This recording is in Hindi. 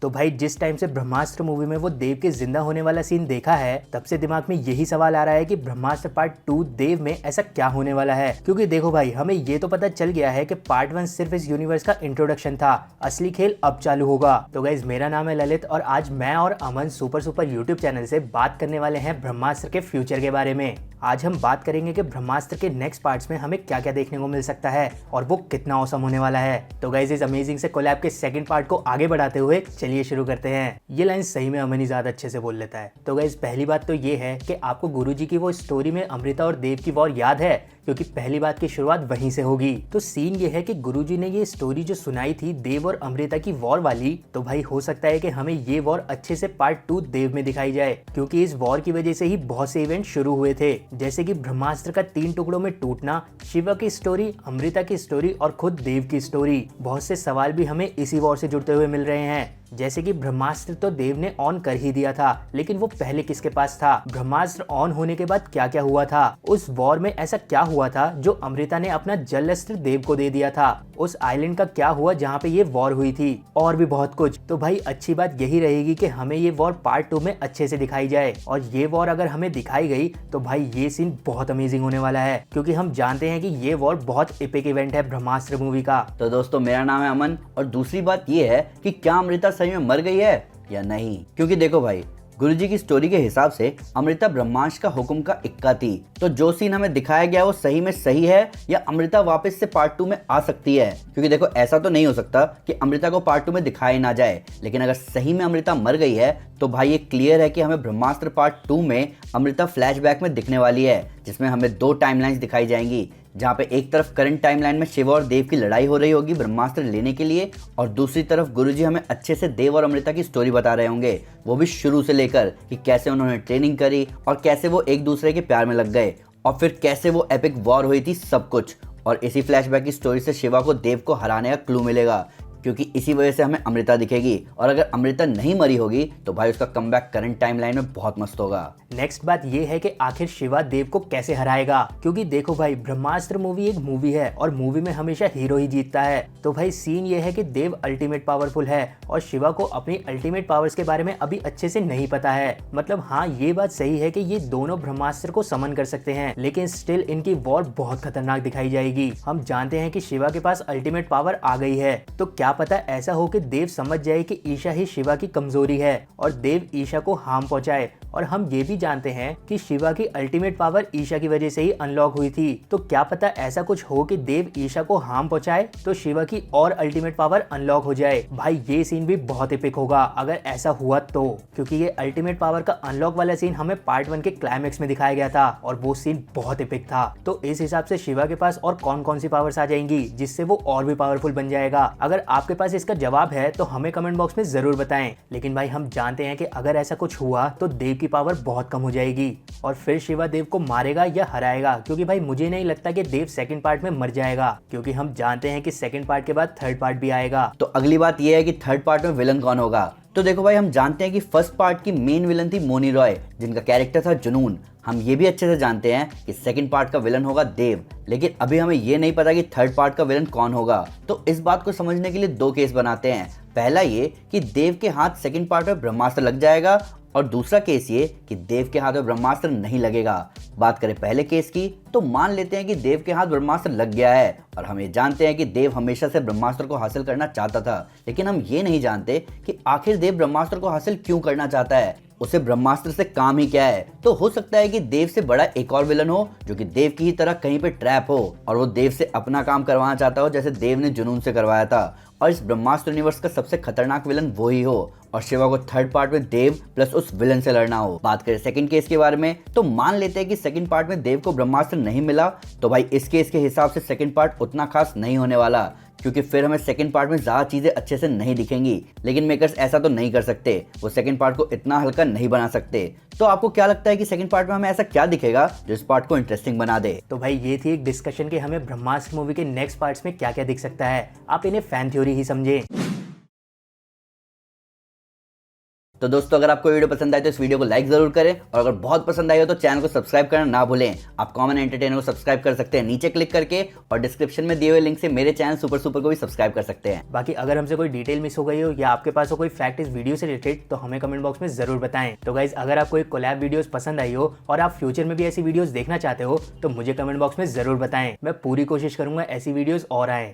तो भाई जिस टाइम से ब्रह्मास्त्र मूवी में वो देव के जिंदा होने वाला सीन देखा है, तब से दिमाग में यही सवाल आ रहा है कि ब्रह्मास्त्र पार्ट 2 देव में ऐसा क्या होने वाला है। क्योंकि देखो भाई, हमें ये तो पता चल गया है कि पार्ट 1 सिर्फ इस यूनिवर्स का इंट्रोडक्शन था, असली खेल अब चालू होगा। तो गाइज, मेरा नाम है ललित और आज मैं और अमन सुपर यूट्यूब चैनल से बात करने वाले हैं ब्रह्मास्त्र के फ्यूचर के बारे में। आज हम बात करेंगे कि ब्रह्मास्त्र के नेक्स्ट पार्ट्स में हमें क्या क्या देखने को मिल सकता है और वो कितना औसम होने वाला है। तो गाइज, इस अमेजिंग से कोलैब के सेकंड पार्ट को आगे बढ़ाते हुए चलिए शुरू करते हैं। ये लाइन सही में अमन ही ज्यादा अच्छे से बोल लेता है। तो गाइज, पहली बात तो ये है कि आपको गुरुजी की वो स्टोरी में अमृता और देव की वॉर याद है, क्योंकि पहली बात की शुरुआत वहीं से होगी। तो सीन ये है कि गुरुजी ने ये स्टोरी जो सुनाई थी देव और अमृता की वॉर वाली, तो भाई हो सकता है कि हमें ये वॉर अच्छे से पार्ट 2 देव में दिखाई जाए, क्योंकि इस वॉर की वजह से ही बहुत से इवेंट शुरू हुए थे, जैसे कि ब्रह्मास्त्र का 3 टुकड़ों में टूटना, शिवा की स्टोरी, अमृता की स्टोरी और खुद देव की स्टोरी। बहुत से सवाल भी हमें इसी वॉर से जुड़ते हुए मिल रहे हैं, जैसे कि ब्रह्मास्त्र तो देव ने ऑन कर ही दिया था, लेकिन वो पहले किसके पास था? ब्रह्मास्त्र ऑन होने के बाद क्या क्या हुआ था? उस वॉर में ऐसा क्या हुआ था जो अमृता ने अपना जल अस्त्र देव को दे दिया था? उस आइलैंड का क्या हुआ जहाँ पे ये वॉर हुई थी? और भी बहुत कुछ। तो भाई अच्छी बात यही रहेगी कि हमें ये वॉर पार्ट 2 में अच्छे से दिखाई जाए, और ये वॉर अगर हमें दिखाई गई तो भाई ये सीन बहुत अमेजिंग होने वाला है, क्योंकि हम जानते हैं कि ये वॉर बहुत एपिक इवेंट है ब्रह्मास्त्र मूवी का। तो दोस्तों, मेरा नाम है अमन और दूसरी बात ये है कि क्या अमृता सही में मर गई है या नहीं। क्योंकि देखो भाई, गुरुजी की स्टोरी के हिसाब से अमृता ब्रह्मांड का हुक्म का इक्का थी। तो जो सीन हमें दिखाया गया वो सही में सही है या अमृता वापस से पार्ट 2 में आ सकती है? क्योंकि देखो, ऐसा तो नहीं हो सकता कि अमृता को पार्ट 2 में दिखाया ना जाए, लेकिन अगर सही में अमृता मर गई है तो भाई ये क्लियर है कि हमें ब्रह्मास्त्र पार्ट 2 में अमृता फ्लैशबैक में दिखने वाली है, जिसमें हमें 2 टाइमलाइंस दिखाई जाएंगी, जहाँ पे एक तरफ करंट टाइमलाइन में शिवा और देव की लड़ाई हो रही होगी ब्रह्मास्त्र लेने के लिए, और दूसरी तरफ गुरुजी हमें अच्छे से देव और अमृता की स्टोरी बता रहे होंगे, वो भी शुरू से लेकर कि कैसे उन्होंने ट्रेनिंग करी और कैसे वो एक दूसरे के प्यार में लग गए और फिर कैसे वो एपिक वॉर हुई थी, सब कुछ। और इसी फ्लैशबैक की स्टोरी से शिवा को देव को हराने का क्लू मिलेगा, क्योंकि इसी वजह से हमें अमृता दिखेगी। और अगर अमृता नहीं मरी होगी तो भाई उसका कमबैक करंट टाइमलाइन में बहुत मस्त होगा। नेक्स्ट बात ये है कि आखिर शिवा देव को कैसे हराएगा, क्योंकि देखो भाई, ब्रह्मास्त्र मूवी एक मूवी है और मूवी में हमेशा हीरो ही जीतता है। तो भाई सीन ये है कि देव अल्टीमेट पावरफुल है और शिवा को अपनी अल्टीमेट पावर्स के बारे में अभी अच्छे से नहीं पता है। मतलब हाँ, ये बात सही है कि ये दोनों ब्रह्मास्त्र को समन कर सकते हैं, लेकिन स्टिल इनकी वॉर बहुत खतरनाक दिखाई जाएगी। हम जानते हैं कि शिवा के पास अल्टीमेट पावर आ गई है, तो क्या पता ऐसा हो कि देव समझ जाए कि ईशा ही शिवा की कमजोरी है और देव ईशा को हार्म पहुंचाए। और हम ये भी जानते हैं कि शिवा की अल्टीमेट पावर ईशा की वजह से ही अनलॉक हुई थी, तो क्या पता ऐसा कुछ हो कि देव ईशा को हार्म पहुंचाए तो शिवा की और अल्टीमेट पावर अनलॉक हो जाए। भाई ये सीन भी बहुत एपिक होगा अगर ऐसा हुआ तो, क्योंकि ये अल्टीमेट पावर का अनलॉक वाला सीन हमें पार्ट 1 के क्लाइमेक्स में दिखाया गया था और वो सीन बहुत एपिक था। तो इस हिसाब से शिवा के पास और कौन कौन सी पावर्स आ जाएंगी जिससे वो और भी पावरफुल बन जाएगा? अगर आपके पास इसका जवाब है तो हमें कमेंट बॉक्स में जरूर बताएं। लेकिन भाई हम जानते हैं कि अगर ऐसा कुछ हुआ तो देव की पावर बहुत कम हो जाएगी और फिर शिवा देव को मारेगा या हराएगा, क्योंकि भाई मुझे नहीं लगता कि देव सेकंड पार्ट में मर जाएगा, क्योंकि हम जानते हैं कि सेकंड पार्ट के बाद थर्ड पार्ट भी आएगा। तो अगली बात यह है कि थर्ड पार्ट में विलन कौन होगा। तो देखो भाई, हम जानते हैं कि फर्स्ट पार्ट की मेन विलन थी मोनी रॉय, जिनका कैरेक्टर था जुनून। हम ये भी अच्छे से जानते हैं कि सेकंड पार्ट का विलन होगा देव, लेकिन अभी हमें ये नहीं पता कि थर्ड पार्ट का विलन कौन होगा। तो इस बात को समझने के लिए 2 केस बनाते हैं। पहला ये कि देव के हाथ सेकंड पार्ट में ब्रह्मास्त्र लग जाएगा, और दूसरा केस ये कि देव के हाथ में ब्रह्मास्त्र नहीं लगेगा। बात करें पहले केस की, तो मान लेते हैं कि देव के हाथ ब्रह्मास्त्र लग गया है, और हम ये जानते हैं कि देव हमेशा से ब्रह्मास्त्र को हासिल करना चाहता था, लेकिन हम ये नहीं जानते कि आखिर देव ब्रह्मास्त्र को हासिल क्यों करना चाहता है, उसे ब्रह्मास्त्र से काम ही क्या है। तो हो सकता है कि देव से बड़ा एक और विलन हो जो कि देव की ही तरह कहीं पे ट्रैप हो और वो देव से अपना काम करवाना चाहता हो, जैसे देव ने जुनून से करवाया था, और इस ब्रह्मास्त्र यूनिवर्स का सबसे खतरनाक विलन वो ही हो और शिवा को थर्ड पार्ट में देव प्लस उस विलन से लड़ना हो। बात करें सेकंड केस के बारे में, तो मान लेते हैं कि सेकंड पार्ट में देव को ब्रह्मास्त्र नहीं मिला, तो भाई इस केस के हिसाब से सेकंड पार्ट उतना खास नहीं होने वाला, क्योंकि फिर हमें सेकंड पार्ट में ज्यादा चीजें अच्छे से नहीं दिखेंगी। लेकिन मेकर्स ऐसा तो नहीं कर सकते, वो सेकंड पार्ट को इतना हल्का नहीं बना सकते। तो आपको क्या लगता है कि सेकंड पार्ट में हमें ऐसा क्या दिखेगा जो इस पार्ट को इंटरेस्टिंग बना दे? तो भाई ये थी एक डिस्कशन कि हमें ब्रह्मास्त्र मूवी के नेक्स्ट पार्ट्स में क्या क्या दिख सकता है। आप इन्हें फैन थ्योरी ही समझे। तो दोस्तों अगर आपको वीडियो पसंद आए तो इस वीडियो को लाइक जरूर करें, और अगर बहुत पसंद आई हो तो चैनल को सब्सक्राइब करना ना भूलें। आप कॉमन एंटरटेनर को सब्सक्राइब कर सकते हैं नीचे क्लिक करके, और डिस्क्रिप्शन में दिए हुए लिंक से मेरे चैनल सुपर सुपर को भी सब्सक्राइब कर सकते हैं। बाकी अगर हमसे कोई डिटेल मिस हो गई हो या आपके पास हो कोई फैक्ट इस वीडियो से रिलेटेड तो हमें कमेंट बॉक्स में जरूर बताएं। तो गाइज अगर आपको एक कोलैब वीडियोस पसंद आई हो और आप फ्यूचर में भी ऐसी वीडियोस देखना चाहते हो तो मुझे कमेंट बॉक्स में जरूर बताएं। मैं पूरी कोशिश करूंगा ऐसी वीडियोस और आए।